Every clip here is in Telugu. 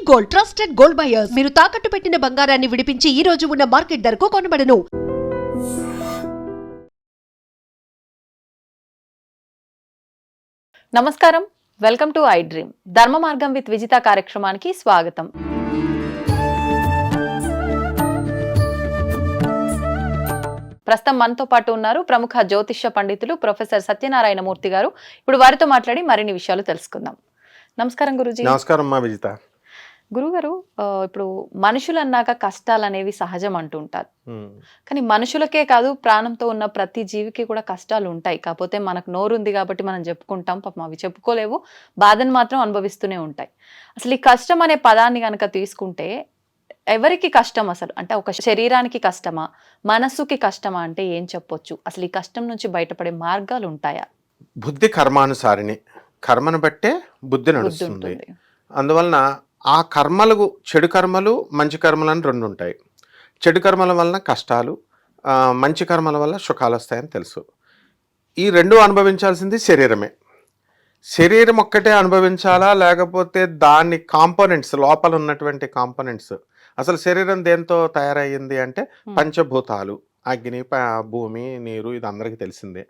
Gold, trusted gold buyers. మీరు తాకట్టు పెట్టిన బంగారాన్ని విడిపించి ఈ రోజు ఉన్న మార్కెట్ ధరకు కొనబడను. నమస్కారం, వెల్కమ్ టు ఐ డ్రీమ్. ధర్మ మార్గం విత్ విజిత కార్యక్రమానికి స్వాగతం. ప్రస్తుతం మనతో పాటు ఉన్నారు ప్రముఖ జ్యోతిష్య పండితులు ప్రొఫెసర్ సత్యనారాయణ మూర్తి గారు. ఇప్పుడు వారితో మాట్లాడి మరిన్ని విషయాలు తెలుసుకుందాం. నమస్కారం గురుజీ. నమస్కారం మా విజిత. గురుగారు, ఇప్పుడు మనుషులు అన్నాక కష్టాలు అనేవి సహజం అంటుంటారు. కానీ మనుషులకే కాదు, ప్రాణంతో ఉన్న ప్రతి జీవికి కూడా కష్టాలు ఉంటాయి. కాకపోతే మనకు నోరుంది కాబట్టి మనం చెప్పుకుంటాం, పాపం అవి చెప్పుకోలేవు, బాధను మాత్రం అనుభవిస్తూనే ఉంటాయి. అసలు ఈ కష్టం అనే పదాన్ని కనుక తీసుకుంటే ఎవరికి కష్టం అసలు? అంటే ఒక శరీరానికి కష్టమా, మనస్సుకి కష్టమా అంటే ఏం చెప్పొచ్చు? అసలు ఈ కష్టం నుంచి బయటపడే మార్గాలు ఉంటాయా? బుద్ధి కర్మానుసారిని, కర్మను బట్టే బుద్ధి నడుస్తుంది. అందువలన ఆ కర్మలు, చెడు కర్మలు మంచి కర్మలు అని రెండు ఉంటాయి. చెడు కర్మల వలన కష్టాలు, మంచి కర్మల వల్ల సుఖాలు వస్తాయని తెలుసు. ఈ రెండు అనుభవించాల్సింది శరీరమే. శరీరం ఒక్కటే అనుభవించాలా, లేకపోతే దాని కాంపోనెంట్స్, లోపల ఉన్నటువంటి కాంపోనెంట్స్, అసలు శరీరం దేంతో తయారయ్యింది అంటే పంచభూతాలు, అగ్ని, భూమి, నీరు, ఇది అందరికీ తెలిసిందే.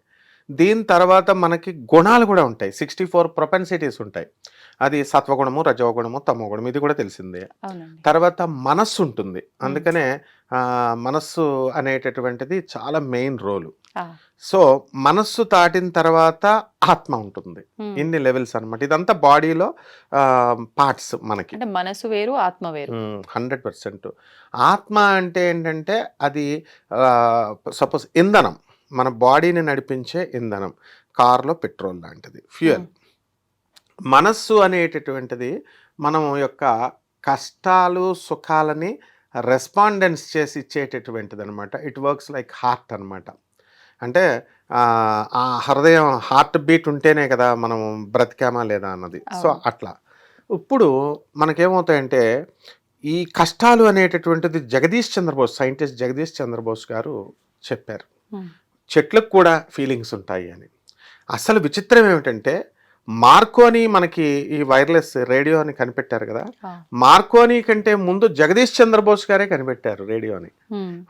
దీని తర్వాత మనకి గుణాలు కూడా ఉంటాయి, 64 ప్రొపెన్సిటీస్ ఉంటాయి. అది సత్వగుణము, రజోగుణము, తమోగుణము, ఇది కూడా తెలిసిందే. తర్వాత మనస్సు ఉంటుంది. అందుకనే మనస్సు అనేటటువంటిది చాలా మెయిన్ రోలు. సో మనస్సు దాటిన తర్వాత ఆత్మ ఉంటుంది. ఇన్ని లెవెల్స్ అన్నమాట. ఇదంతా బాడీలో పార్ట్స్ మనకి. మనసు వేరు, ఆత్మ వేరు. 100%. ఆత్మ అంటే ఏంటంటే అది సపోజ్ ఇంధనం, మన బాడీని నడిపించే ఇంధనం, కార్లో పెట్రోల్ లాంటిది, ఫ్యూయల్. మనస్సు అనేటటువంటిది మనం యొక్క కష్టాలు సుఖాలని రెస్పాండెన్స్ చేసి ఇచ్చేటటువంటిది అనమాట. ఇట్ వర్క్స్ లైక్ హార్ట్ అనమాట. అంటే ఆ హృదయం, హార్ట్ బీట్ ఉంటేనే కదా మనం బ్రతికామా లేదా అన్నది. సో అట్లా ఇప్పుడు మనకేమవుతాయంటే ఈ కష్టాలు అనేటటువంటిది జగదీష్ చంద్రబోస్, సైంటిస్ట్ జగదీష్ చంద్రబోస్ గారు చెప్పారు, చెట్లకు కూడా ఫీలింగ్స్ ఉంటాయి అని. అసలు విచిత్రం ఏమిటంటే మార్కోని మనకి ఈ వైర్లెస్ రేడియోని కనిపెట్టారు కదా, మార్కోని కంటే ముందు జగదీష్ చంద్రబోస్ గారే కనిపెట్టారు రేడియోని.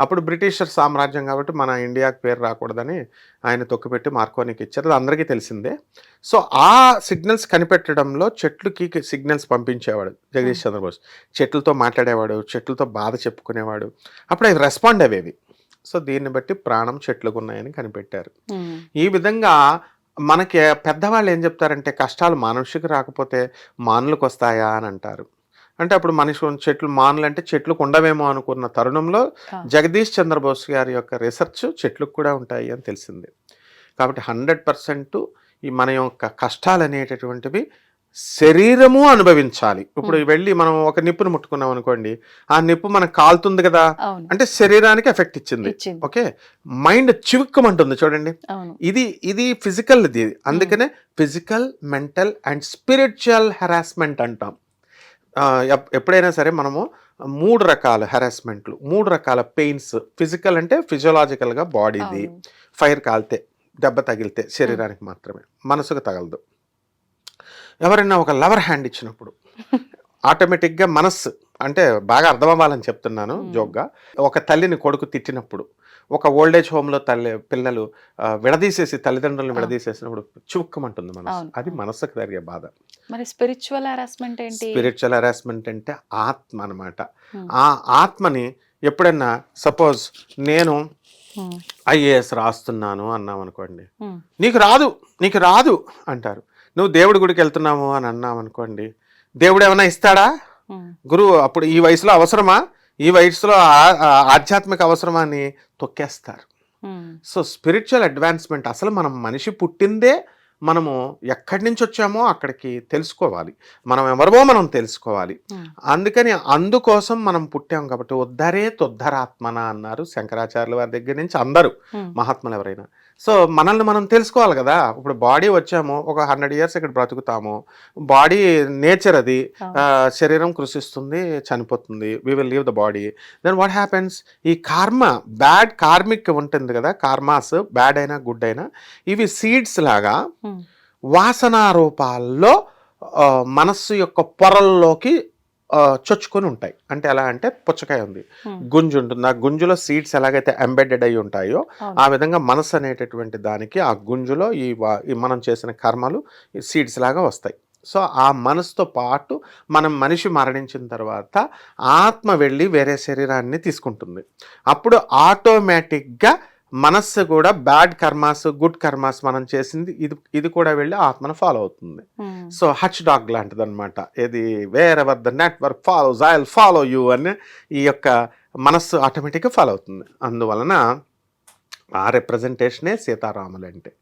అప్పుడు బ్రిటిషర్ సామ్రాజ్యం కాబట్టి మన ఇండియాకి పేరు రాకూడదని ఆయన తొక్కిపెట్టి మార్కోనికి ఇచ్చారు, అది అందరికీ తెలిసిందే. సో ఆ సిగ్నల్స్ కనిపెట్టడంలో చెట్లుకి సిగ్నల్స్ పంపించేవాడు జగదీష్ చంద్రబోస్. చెట్లతో మాట్లాడేవాడు, చెట్లతో బాధ చెప్పుకునేవాడు, అప్పుడు అవి రెస్పాండ్ అయ్యేవి. సో దీన్ని బట్టి ప్రాణం చెట్లకు ఉన్నాయని కనిపెట్టారు. ఈ విధంగా మనకి పెద్దవాళ్ళు ఏం చెప్తారంటే కష్టాలు మనిషికి రాకపోతే మానులకు వస్తాయా అని అంటారు. అంటే అప్పుడు మనిషి చెట్లు, మానులు అంటే చెట్లకు ఉండవేమో అనుకున్న తరుణంలో జగదీష్ చంద్రబోస్ గారి యొక్క రీసెర్చ్ చెట్లకు కూడా ఉంటాయి అని తెలిసింది. కాబట్టి 100% ఈ మన యొక్క కష్టాలు అనేటటువంటివి శరీరము అనుభవించాలి. ఇప్పుడు వెళ్ళి మనం ఒక నిప్పును ముట్టుకున్నాం అనుకోండి, ఆ నిప్పు మనకు కాలుతుంది కదా, అంటే శరీరానికి ఎఫెక్ట్ ఇచ్చింది. ఓకే, మైండ్ చివుక్కమంటుంది చూడండి. ఇది ఫిజికల్, ఇది అందుకనే physical, mental and spiritual harassment అంటాం. ఎప్పుడైనా సరే మనము 3 రకాల హెరాస్మెంట్లు, 3 రకాల పెయిన్స్. ఫిజికల్ అంటే ఫిజియోలాజికల్గా బాడీది, ఫైర్ కాలితే, దెబ్బ తగిలితే శరీరానికి మాత్రమే, మనసుకు తగలదు. ఎవరైనా ఒక లవర్ హ్యాండ్ ఇచ్చినప్పుడు ఆటోమేటిక్గా మనస్సు, అంటే బాగా అర్థం అవ్వాలని చెప్తున్నాను జోక్గా, ఒక తల్లిని కొడుకు తిట్టినప్పుడు, ఒక ఓల్డేజ్ హోమ్లో పిల్లలు విడదీసేసి, తల్లిదండ్రులను విడదీసేసినప్పుడు చుక్కమంటుంది మనసు. అది మనస్సుకు జరిగే బాధ. మరి స్పిరిచువల్ హెరాస్మెంట్ ఏంటి? స్పిరిచువల్ హెరాస్మెంట్ అంటే ఆత్మ అనమాట. ఆ ఆత్మని ఎప్పుడన్నా సపోజ్ నేను IAS రాస్తున్నాను అన్నాం అనుకోండి, నీకు రాదు అంటారు. నువ్వు దేవుడి గుడికి వెళ్తున్నావు అని అన్నావు అనుకోండి, దేవుడు ఏమైనా ఇస్తాడా? గురువు అప్పుడు ఈ వయసులో అవసరమా, ఈ వయసులో ఆధ్యాత్మిక అవసరమా అని తొక్కేస్తారు. సో స్పిరిచువల్ అడ్వాన్స్మెంట్, అసలు మనం మనిషి పుట్టిందే మనము ఎక్కడి నుంచి వచ్చామో అక్కడికి తెలుసుకోవాలి, మనం ఎవరో మనం తెలుసుకోవాలి. అందుకని అందుకోసం మనం పుట్టాం కాబట్టి ఉద్ధరే తొద్ధరాత్మన అన్నారు శంకరాచార్యుల వారి దగ్గర నుంచి అందరూ మహాత్ములు ఎవరైనా. సో మనల్ని మనం తెలుసుకోవాలి కదా. ఇప్పుడు బాడీ వచ్చాము, ఒక 100 years ఇక్కడ బ్రతుకుతాము, బాడీ నేచర్ అది, శరీరం కృషిస్తుంది, చనిపోతుంది, we will leave the body. Then what happens, ఈ కర్మ, బ్యాడ్ కార్మిక్ ఉంటుంది కదా, కర్మాస్ బ్యాడ్ అయినా గుడ్ అయినా, ఇవి సీడ్స్ లాగా వాసనా రూపాల్లో మనస్సు యొక్క పొరల్లోకి చొచ్చుకొని ఉంటాయి. అంటే ఎలా అంటే పుచ్చకాయ ఉంది, గుంజు ఉంటుంది, ఆ గుంజులో సీడ్స్ ఎలాగైతే ఎంబెడెడ్ అయి ఉంటాయో ఆ విధంగా మనసు అనేటటువంటి దానికి ఆ గుంజులో ఈ మనం చేసిన కర్మలు సీడ్స్ లాగా వస్తాయి. సో ఆ మనసుతో పాటు మనం మనిషి మరణించిన తర్వాత ఆత్మ వెళ్ళి వేరే శరీరాన్ని తీసుకుంటుంది. అప్పుడు ఆటోమేటిక్గా మనస్సు కూడా బ్యాడ్ కర్మాస్ గుడ్ కర్మాస్ మనం చేసింది ఇది కూడా వెళ్ళి ఆత్మను ఫాలో అవుతుంది. సో హచ్ డాగ్ లాంటిది అనమాట. ఇది wear ever the network follows I will follow you అని ఈ యొక్క మనస్సు ఆటోమేటిక్గా ఫాలో అవుతుంది. అందువలన ఆ రిప్రజెంటేషనే సీతారాములు అంటే.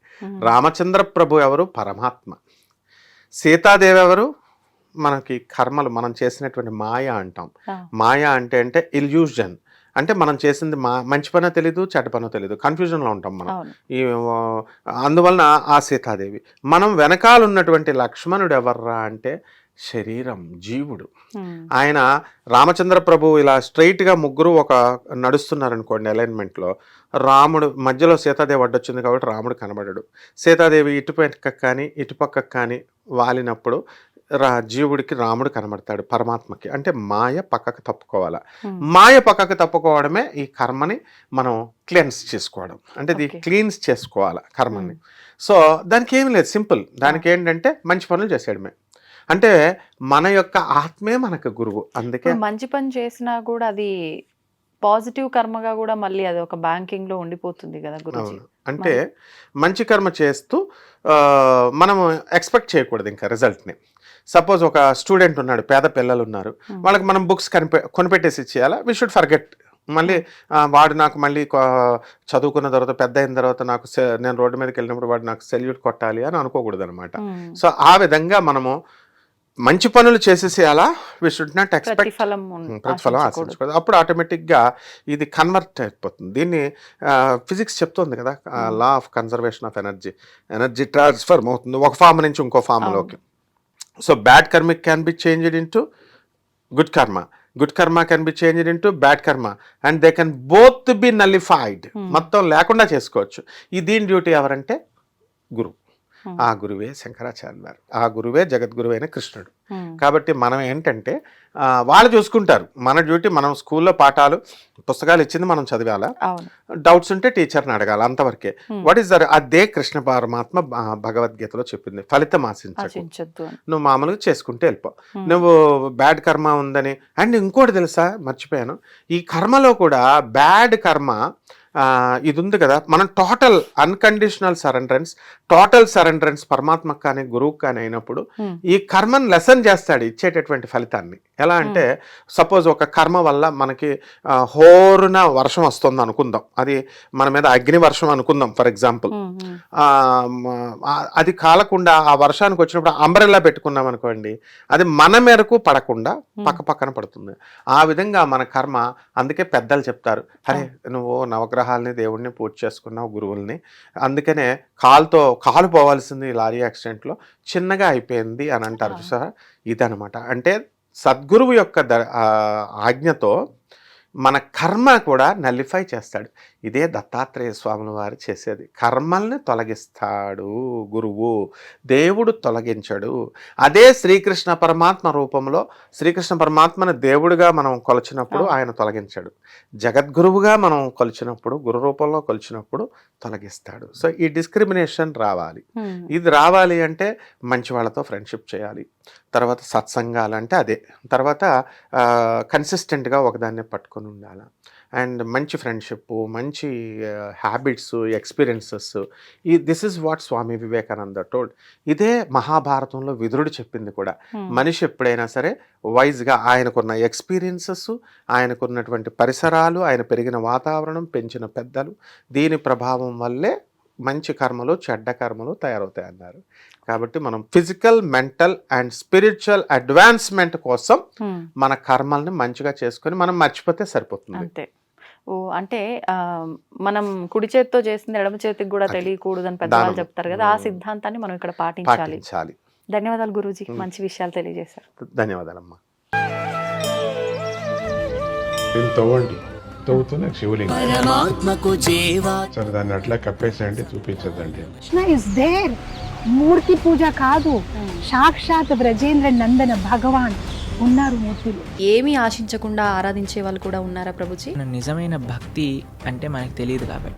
రామచంద్ర ప్రభు ఎవరు? పరమాత్మ. సీతాదేవి ఎవరు? మనకి కర్మలు మనం చేసినటువంటి మాయ అంటాం. మాయ అంటే ఇల్యూజన్, అంటే మనం చేసింది మంచి పనో తెలీదు, చెడ్డ పనో తెలీదు, కన్ఫ్యూజన్లో ఉంటాం మనం. అందువలన ఆ సీతాదేవి. మనం వెనకాల ఉన్నటువంటి లక్ష్మణుడు ఎవర్రా అంటే శరీరం, జీవుడు. ఆయన రామచంద్ర ప్రభు ఇలా స్ట్రైట్గా ముగ్గురు ఒక నడుస్తున్నారనుకోండి అలైన్మెంట్లో, రాముడు మధ్యలో సీతాదేవి అడ్డొచ్చింది కాబట్టి రాముడు కనబడడు. సీతాదేవి ఇటుపక్కకు కానీ ఇటుపక్కకు కానీ వాలినప్పుడు జీవుడికి రాముడు కనబడతాడు, పరమాత్మకి. అంటే మాయ పక్కకు తప్పుకోవాలా. మాయ పక్కకు తప్పుకోవడమే ఈ కర్మని మనం క్లెన్స్ చేసుకోవడం, అంటే ఇది క్లీన్స్ చేసుకోవాలా కర్మని. సో దానికి ఏమి లేదు, సింపుల్. దానికి ఏంటంటే మంచి పనులు చేసేయడమే. అంటే మన యొక్క ఆత్మే మనకు గురువు. అందుకే మంచి పని చేసినా కూడా అది పాజిటివ్ కర్మగా కూడా మళ్ళీ అది ఒక బ్యాంకింగ్ లో ఉండిపోతుంది కదా గురుజీ. అంటే మంచి కర్మ చేస్తూ మనం ఎక్స్పెక్ట్ చేయకూడదు ఇంకా రిజల్ట్ని. సపోజ్ ఒక స్టూడెంట్ ఉన్నాడు, పేద పిల్లలు ఉన్నారు, వాళ్ళకి మనం బుక్స్ కొనిపెట్టేసి ఇచ్చేయాలా? We should forget. మళ్ళీ వాడు నాకు మళ్ళీ చదువుకున్న తర్వాత పెద్ద అయిన తర్వాత నాకు నేను రోడ్డు మీదకి వెళ్ళినప్పుడు వాడు నాకు సెల్యూట్ కొట్టాలి అని అనుకోకూడదు అనమాట. సో ఆ విధంగా మనము మంచి పనులు చేసేసేయాలా, వి షుడ్ నాట్ ఎక్స్పెక్ట్ ప్రతిఫలం ఆశించకూడదు. అప్పుడు ఆటోమేటిక్గా ఇది కన్వర్ట్ అయిపోతుంది. దీన్ని ఫిజిక్స్ చెప్తుంది కదా, law of conservation of energy transfer అవుతుంది ఒక ఫామ్ నుంచి ఇంకో ఫామ్లోకి. So bad karma can be changed into good karma, good karma can be changed into bad karma, and they can both be nullified. మొత్తం లేకుండా చేసుకోవచ్చు. ఈ దీని డ్యూటీ ఎవరంటే గురువు. ఆ గురువే శంకరాచార్య వారు, ఆ గురువే జగద్గురువైన కృష్ణుడు. కాబట్టి మనం ఏంటంటే వాళ్ళు చూసుకుంటారు, మన డ్యూటీ మనం స్కూల్లో పాఠాలు పుస్తకాలు ఇచ్చింది మనం చదివాలా, డౌట్స్ ఉంటే టీచర్ని అడగాలి, అంతవరకే. వాట్ ఈస్ అదే కృష్ణ పరమాత్మ భగవద్గీతలో చెప్పింది, ఫలితం ఆశించద్దు, నువ్వు మామూలుగా చేసుకుంటే వెళ్ళిపో. నువ్వు బ్యాడ్ కర్మ ఉందని. అండ్ ఇంకోటి తెలుసా, మర్చిపోయాను, ఈ కర్మలో కూడా బ్యాడ్ కర్మ ఇది ఉంది కదా, మనం టోటల్ అన్కండిషనల్ సరెండరెన్స్ పరమాత్మకు కానీ గురువుకు కానీ అయినప్పుడు ఈ కర్మను లెసన్ చేస్తాడు ఇచ్చేటటువంటి ఫలితాన్ని. ఎలా అంటే సపోజ్ ఒక కర్మ వల్ల మనకి హోరున వర్షం వస్తుంది అనుకుందాం, అది మన మీద అగ్ని వర్షం అనుకుందాం ఫర్ ఎగ్జాంపుల్. అది కాలకుండా ఆ వర్షానికి వచ్చినప్పుడు అంబ్రెల్లా పెట్టుకున్నాం అనుకోండి, అది మన మేరకు పడకుండా పక్కన పడుతుంది. ఆ విధంగా మన కర్మ. అందుకే పెద్దలు చెప్తారు, అరే నువ్వు నవగ్రహాలని దేవుడిని పూజ చేసుకున్నావు, గురువుల్ని, అందుకనే కాలు పోవాల్సింది లారీ యాక్సిడెంట్లో చిన్నగా అయిపోయింది అని అంటారు సార్. ఇదనమాట. అంటే సద్గురువు యొక్క ఆజ్ఞతో మన కర్మ కూడా నల్లిఫై చేస్తాడు. ఇదే దత్తాత్రేయ స్వాముల వారు చేసేది. కర్మల్ని తొలగిస్తాడు గురువు, దేవుడు తొలగించడు. అదే శ్రీకృష్ణ పరమాత్మ రూపంలో శ్రీకృష్ణ పరమాత్మను దేవుడిగా మనం కొలిచినప్పుడు ఆయన తొలగించాడు, జగద్గురువుగా మనం కొలిచినప్పుడు గురు రూపంలో కొలిచినప్పుడు తొలగిస్తాడు. సో ఈ డిస్క్రిమినేషన్ రావాలి. ఇది రావాలి అంటే మంచి వాళ్ళతో ఫ్రెండ్షిప్ చేయాలి, తర్వాత సత్సంగాలంటే అదే, తర్వాత కన్సిస్టెంట్గా ఒకదాన్నే పట్టుకొని ఉండాలి, అండ్ మంచి ఫ్రెండ్షిప్, మంచి habits, experiences. This is what Swami Vivekananda told. ఇదే మహాభారతంలో విదురుడు చెప్పింది కూడా. మనిషి ఎప్పుడైనా సరే వైజ్గా ఆయనకున్న ఎక్స్పీరియన్సెస్, ఆయనకున్నటువంటి పరిసరాలు, ఆయన పెరిగిన వాతావరణం, పెంచిన పెద్దలు, దీని ప్రభావం వల్లే మంచి కర్మలు చెడ్డ కర్మలు తయారవుతాయి అన్నారు. కాబట్టి మనం physical, mental and spiritual advancement కోసం మన కర్మల్ని మంచిగా చేసుకొని మనం మర్చిపోతే సరిపోతుంది. అంతే. అంటే మనం కుడి చేతితో చేసింది ఎడమ చేతికి కూడా తెలియకూడదు అని పెద్దవాళ్ళు చెప్తారు కదా, ఆ సిద్ధాంతాన్ని మనం ఇక్కడ పాటించాలి. ధన్యవాదాలు గురూజీ, మంచి విషయాలు తెలియజేశారు. ధన్యవాదాలమ్మా. తవ్వుతున్న శివలింగం సరే, దాన్ని అట్లా కప్పేసేయండి, చూపించదండి. Krishna is there. మూర్తి పూజ కాదు, సాక్షాత్ బ్రజేంద్ర నందన భగవాన్ ఉన్నారు మూర్తులు. ఏమీ ఆశించకుండా ఆరాధించే వాళ్ళు కూడా ఉన్నారా ప్రభుజీ? నిజమైన భక్తి అంటే మనకు తెలియదు కాబట్టి